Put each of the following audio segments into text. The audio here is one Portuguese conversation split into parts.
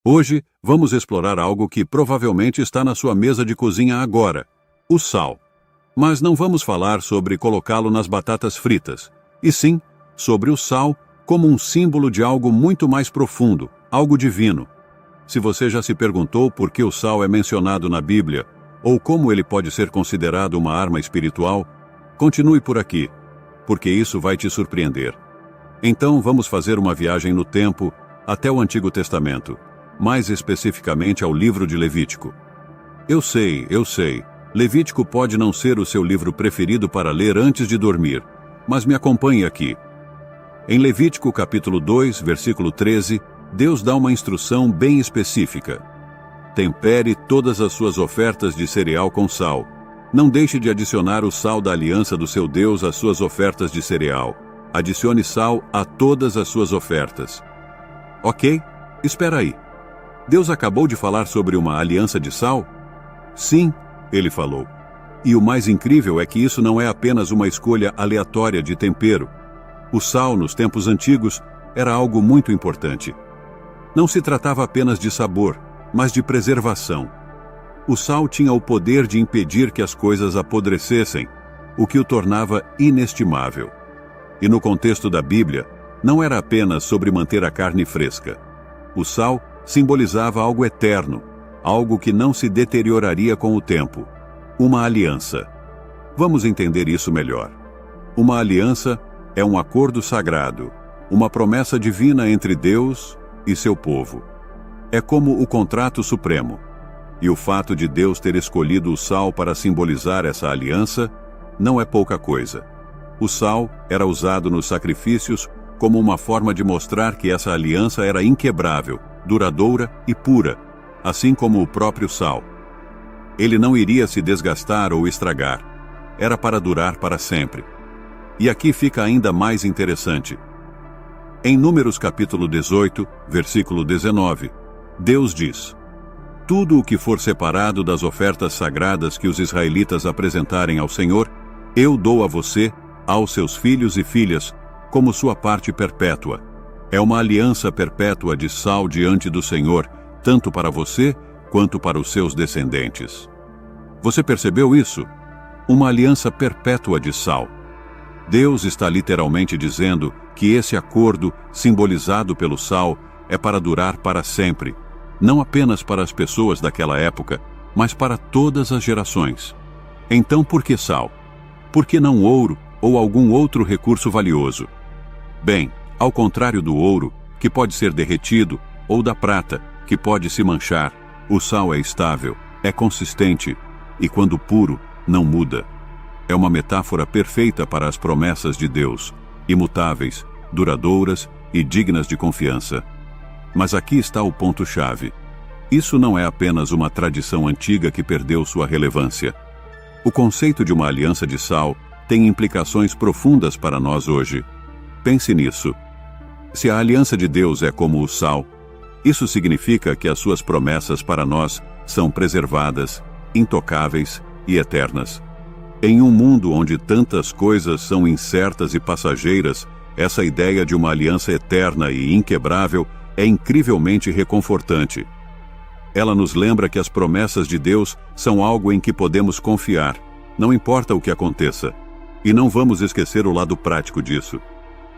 Hoje, vamos explorar algo que provavelmente está na sua mesa de cozinha agora: o sal. Mas não vamos falar sobre colocá-lo nas batatas fritas, e sim sobre o sal como um símbolo de algo muito mais profundo, algo divino. Se você já se perguntou por que o sal é mencionado na Bíblia, ou como ele pode ser considerado uma arma espiritual, continue por aqui, porque isso vai te surpreender. Então vamos fazer uma viagem no tempo até o Antigo Testamento, mais especificamente ao livro de Levítico. Eu sei, Levítico pode não ser o seu livro preferido para ler antes de dormir, mas me acompanhe aqui. Em Levítico capítulo 2, versículo 13, Deus dá uma instrução bem específica. Tempere todas as suas ofertas de cereal com sal. Não deixe de adicionar o sal da aliança do seu Deus às suas ofertas de cereal. Adicione sal a todas as suas ofertas. Ok? Espera aí. Deus acabou de falar sobre uma aliança de sal? Sim, ele falou. E o mais incrível é que isso não é apenas uma escolha aleatória de tempero. O sal, nos tempos antigos, era algo muito importante. Não se tratava apenas de sabor, mas de preservação. O sal tinha o poder de impedir que as coisas apodrecessem, o que o tornava inestimável. E no contexto da Bíblia, não era apenas sobre manter a carne fresca. O sal simbolizava algo eterno, algo que não se deterioraria com o tempo. Uma aliança. Vamos entender isso melhor. Uma aliança é um acordo sagrado, uma promessa divina entre Deus e seu povo. É como o contrato supremo. E o fato de Deus ter escolhido o sal para simbolizar essa aliança não é pouca coisa. O sal era usado nos sacrifícios como uma forma de mostrar que essa aliança era inquebrável, duradoura e pura, assim como o próprio sal. Ele não iria se desgastar ou estragar. Era para durar para sempre. E aqui fica ainda mais interessante. Em Números capítulo 18, versículo 19, Deus diz: tudo o que for separado das ofertas sagradas que os israelitas apresentarem ao Senhor, eu dou a você, aos seus filhos e filhas, como sua parte perpétua. É uma aliança perpétua de sal diante do Senhor, tanto para você quanto para os seus descendentes. Você percebeu isso? Uma aliança perpétua de sal. Deus está literalmente dizendo que esse acordo, simbolizado pelo sal, é para durar para sempre, não apenas para as pessoas daquela época, mas para todas as gerações. Então, por que sal? Por que não ouro ou algum outro recurso valioso? Bem, ao contrário do ouro, que pode ser derretido, ou da prata, que pode se manchar, o sal é estável, é consistente e, quando puro, não muda. É uma metáfora perfeita para as promessas de Deus, imutáveis, duradouras e dignas de confiança. Mas aqui está o ponto-chave. Isso não é apenas uma tradição antiga que perdeu sua relevância. O conceito de uma aliança de sal tem implicações profundas para nós hoje. Pense nisso. Se a aliança de Deus é como o sal, isso significa que as suas promessas para nós são preservadas, intocáveis e eternas. Em um mundo onde tantas coisas são incertas e passageiras, essa ideia de uma aliança eterna e inquebrável é incrivelmente reconfortante. Ela nos lembra que as promessas de Deus são algo em que podemos confiar, não importa o que aconteça. E não vamos esquecer o lado prático disso.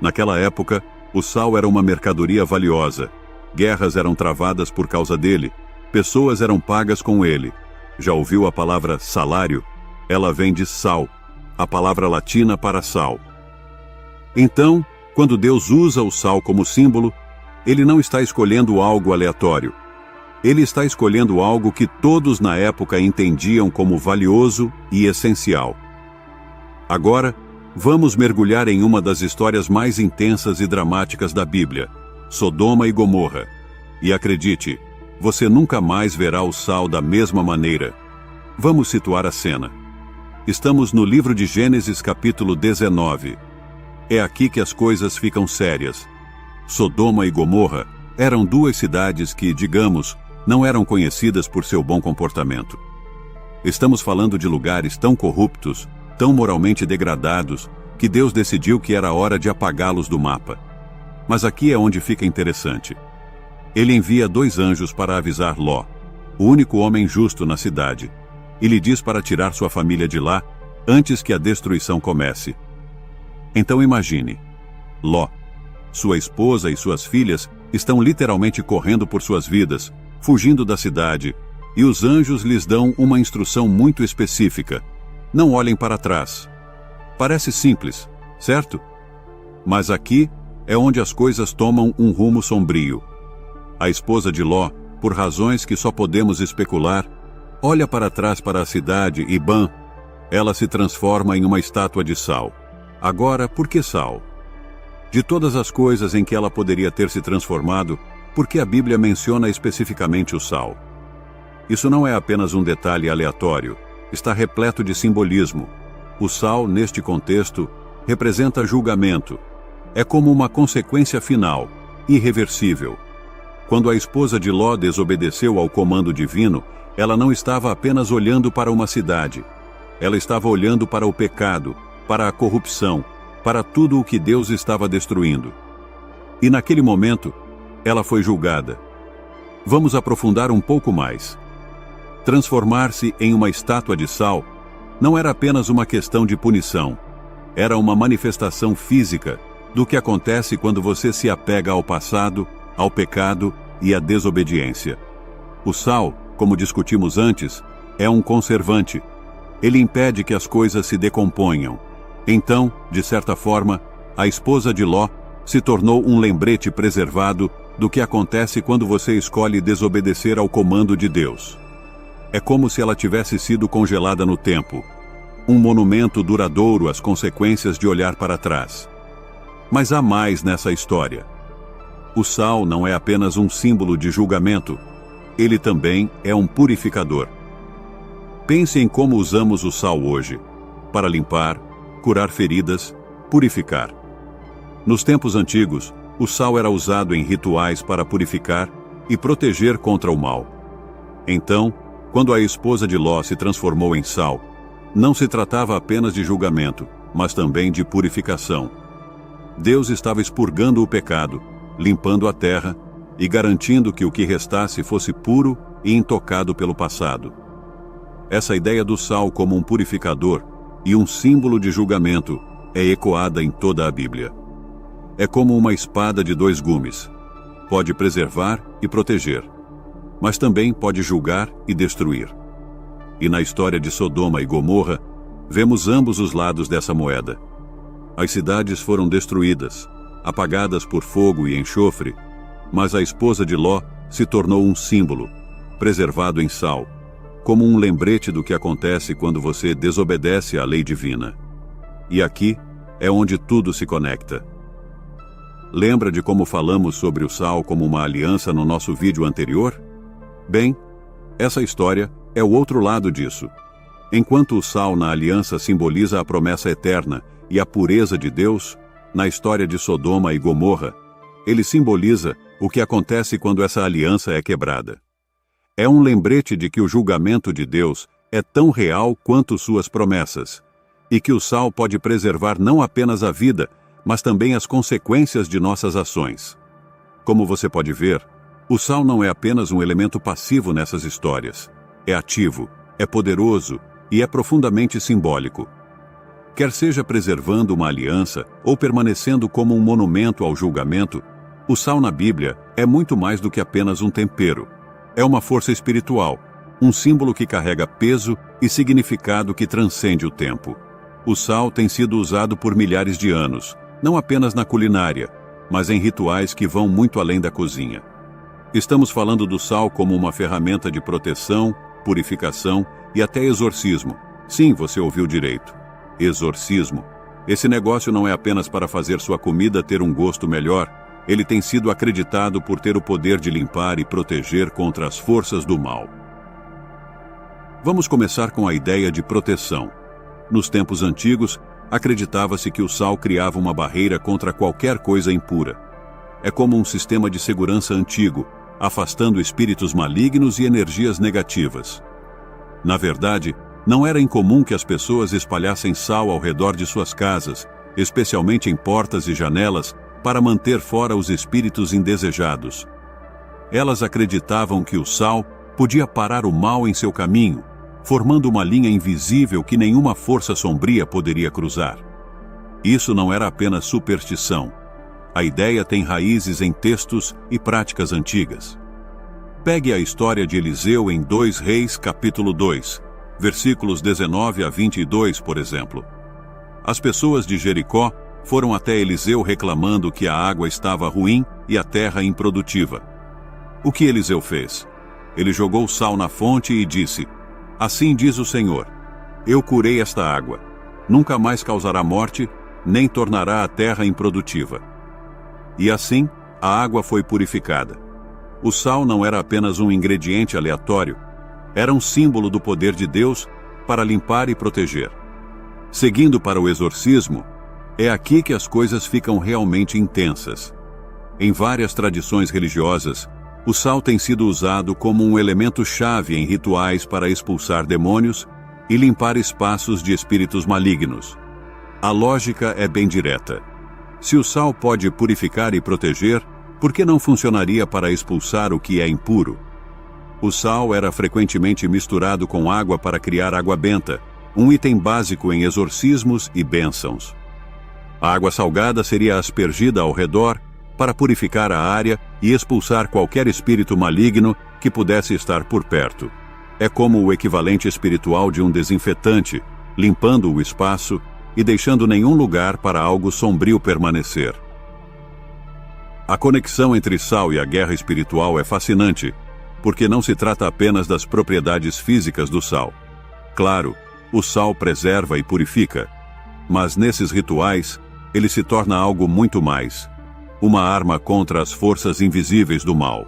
Naquela época, o sal era uma mercadoria valiosa. Guerras eram travadas por causa dele. Pessoas eram pagas com ele. Já ouviu a palavra salário? Ela vem de sal, a palavra latina para sal. Então, quando Deus usa o sal como símbolo, ele não está escolhendo algo aleatório. Ele está escolhendo algo que todos na época entendiam como valioso e essencial. Agora, vamos mergulhar em uma das histórias mais intensas e dramáticas da Bíblia, Sodoma e Gomorra. E acredite, você nunca mais verá o sal da mesma maneira. Vamos situar a cena. Estamos no livro de Gênesis capítulo 19. É aqui que as coisas ficam sérias. Sodoma e Gomorra eram duas cidades que, digamos, não eram conhecidas por seu bom comportamento. Estamos falando de lugares tão corruptos, tão moralmente degradados, que Deus decidiu que era hora de apagá-los do mapa. Mas aqui é onde fica interessante. ele envia 2 anjos para avisar Ló, o único homem justo na cidade, e lhe diz para tirar sua família de lá antes que a destruição comece. Então imagine, Ló, sua esposa e suas filhas estão literalmente correndo por suas vidas, fugindo da cidade, e os anjos lhes dão uma instrução muito específica: não olhem para trás. Parece simples, certo? Mas aqui é onde as coisas tomam um rumo sombrio. A esposa de Ló, por razões que só podemos especular, olha para trás para a cidade e, bam, ela se transforma em uma estátua de sal. Agora, por que sal? De todas as coisas em que ela poderia ter se transformado, por que a Bíblia menciona especificamente o sal? Isso não é apenas um detalhe aleatório, está repleto de simbolismo. O sal, neste contexto, representa julgamento. É como uma consequência final, irreversível. Quando a esposa de Ló desobedeceu ao comando divino, ela não estava apenas olhando para uma cidade. Ela estava olhando para o pecado, para a corrupção, para tudo o que Deus estava destruindo. E naquele momento, ela foi julgada. Vamos aprofundar um pouco mais. Transformar-se em uma estátua de sal não era apenas uma questão de punição. Era uma manifestação física do que acontece quando você se apega ao passado, ao pecado e à desobediência. O sal, como discutimos antes, é um conservante. Ele impede que as coisas se decomponham. Então, de certa forma, a esposa de Ló se tornou um lembrete preservado do que acontece quando você escolhe desobedecer ao comando de Deus. É como se ela tivesse sido congelada no tempo, um monumento duradouro às consequências de olhar para trás. Mas há mais nessa história. O sal não é apenas um símbolo de julgamento, ele também é um purificador. Pense em como usamos o sal hoje, para limpar, curar feridas, purificar. Nos tempos antigos, o sal era usado em rituais para purificar e proteger contra o mal. Então, quando a esposa de Ló se transformou em sal, não se tratava apenas de julgamento, mas também de purificação. Deus estava expurgando o pecado, limpando a terra e garantindo que o que restasse fosse puro e intocado pelo passado. Essa ideia do sal como um purificador e um símbolo de julgamento é ecoada em toda a Bíblia. É como uma espada de 2 gumes. Pode preservar e proteger, mas também pode julgar e destruir. E na história de Sodoma e Gomorra, vemos ambos os lados dessa moeda. As cidades foram destruídas, apagadas por fogo e enxofre, mas a esposa de Ló se tornou um símbolo, preservado em sal, como um lembrete do que acontece quando você desobedece à lei divina. E aqui é onde tudo se conecta. Lembra de como falamos sobre o sal como uma aliança no nosso vídeo anterior? Bem, essa história é o outro lado disso. Enquanto o sal na aliança simboliza a promessa eterna e a pureza de Deus, na história de Sodoma e Gomorra, ele simboliza o que acontece quando essa aliança é quebrada. É um lembrete de que o julgamento de Deus é tão real quanto suas promessas, e que o sal pode preservar não apenas a vida, mas também as consequências de nossas ações. Como você pode ver, o sal não é apenas um elemento passivo nessas histórias. É ativo, é poderoso e é profundamente simbólico. Quer seja preservando uma aliança ou permanecendo como um monumento ao julgamento, o sal na Bíblia é muito mais do que apenas um tempero. É uma força espiritual, um símbolo que carrega peso e significado que transcende o tempo. O sal tem sido usado por milhares de anos, não apenas na culinária, mas em rituais que vão muito além da cozinha. Estamos falando do sal como uma ferramenta de proteção, purificação e até exorcismo. Sim, você ouviu direito. Exorcismo. Esse negócio não é apenas para fazer sua comida ter um gosto melhor, ele tem sido acreditado por ter o poder de limpar e proteger contra as forças do mal. Vamos começar com a ideia de proteção. Nos tempos antigos, acreditava-se que o sal criava uma barreira contra qualquer coisa impura. É como um sistema de segurança antigo, afastando espíritos malignos e energias negativas. Na verdade, não era incomum que as pessoas espalhassem sal ao redor de suas casas, especialmente em portas e janelas, para manter fora os espíritos indesejados. Elas acreditavam que o sal podia parar o mal em seu caminho, formando uma linha invisível que nenhuma força sombria poderia cruzar. Isso não era apenas superstição. A ideia tem raízes em textos e práticas antigas. Pegue a história de Eliseu em 2 Reis, capítulo 2, versículos 19 a 22, por exemplo. As pessoas de Jericó foram até Eliseu reclamando que a água estava ruim e a terra improdutiva. O que Eliseu fez? Ele jogou sal na fonte e disse: "Assim diz o Senhor, eu curei esta água. Nunca mais causará morte, nem tornará a terra improdutiva." E assim, a água foi purificada. O sal não era apenas um ingrediente aleatório, era um símbolo do poder de Deus para limpar e proteger. Seguindo para o exorcismo, é aqui que as coisas ficam realmente intensas. Em várias tradições religiosas, o sal tem sido usado como um elemento-chave em rituais para expulsar demônios e limpar espaços de espíritos malignos. A lógica é bem direta. Se o sal pode purificar e proteger, por que não funcionaria para expulsar o que é impuro? O sal era frequentemente misturado com água para criar água benta, um item básico em exorcismos e bênçãos. A água salgada seria aspergida ao redor para purificar a área e expulsar qualquer espírito maligno que pudesse estar por perto. É como o equivalente espiritual de um desinfetante, limpando o espaço e deixando nenhum lugar para algo sombrio permanecer. A conexão entre sal e a guerra espiritual é fascinante, porque não se trata apenas das propriedades físicas do sal. Claro, o sal preserva e purifica, mas nesses rituais, ele se torna algo muito mais. Uma arma contra as forças invisíveis do mal.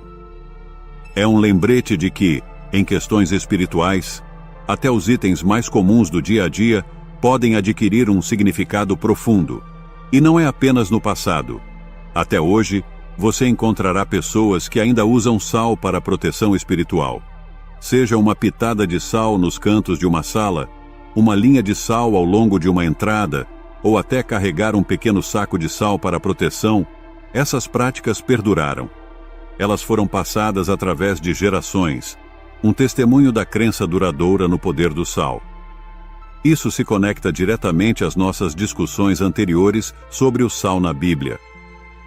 É um lembrete de que, em questões espirituais, até os itens mais comuns do dia a dia podem adquirir um significado profundo. E não é apenas no passado. Até hoje, você encontrará pessoas que ainda usam sal para proteção espiritual. Seja uma pitada de sal nos cantos de uma sala, uma linha de sal ao longo de uma entrada, ou até carregar um pequeno saco de sal para proteção, essas práticas perduraram. Elas foram passadas através de gerações, um testemunho da crença duradoura no poder do sal. Isso se conecta diretamente às nossas discussões anteriores sobre o sal na Bíblia.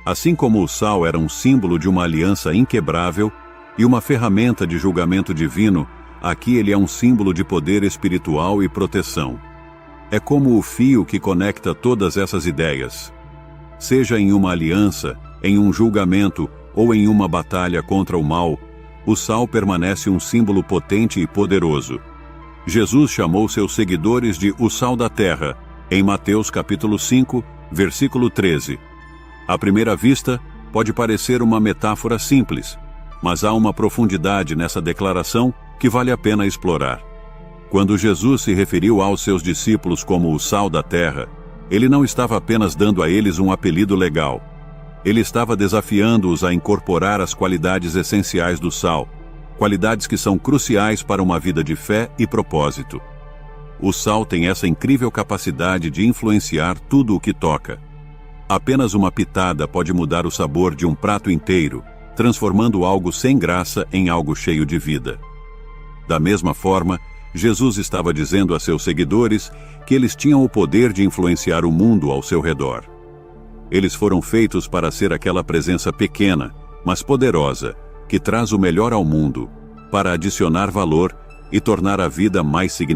Assim como o sal era um símbolo de uma aliança inquebrável e uma ferramenta de julgamento divino, aqui ele é um símbolo de poder espiritual e proteção. É como o fio que conecta todas essas ideias. Seja em uma aliança, em um julgamento ou em uma batalha contra o mal, o sal permanece um símbolo potente e poderoso. Jesus chamou seus seguidores de o sal da terra, em Mateus capítulo 5, versículo 13. À primeira vista, pode parecer uma metáfora simples, mas há uma profundidade nessa declaração que vale a pena explorar. Quando Jesus se referiu aos seus discípulos como o sal da terra, ele não estava apenas dando a eles um apelido legal. Ele estava desafiando-os a incorporar as qualidades essenciais do sal, qualidades que são cruciais para uma vida de fé e propósito. O sal tem essa incrível capacidade de influenciar tudo o que toca. Apenas uma pitada pode mudar o sabor de um prato inteiro, transformando algo sem graça em algo cheio de vida. Da mesma forma, Jesus estava dizendo a seus seguidores que eles tinham o poder de influenciar o mundo ao seu redor. Eles foram feitos para ser aquela presença pequena, mas poderosa, que traz o melhor ao mundo, para adicionar valor e tornar a vida mais significativa.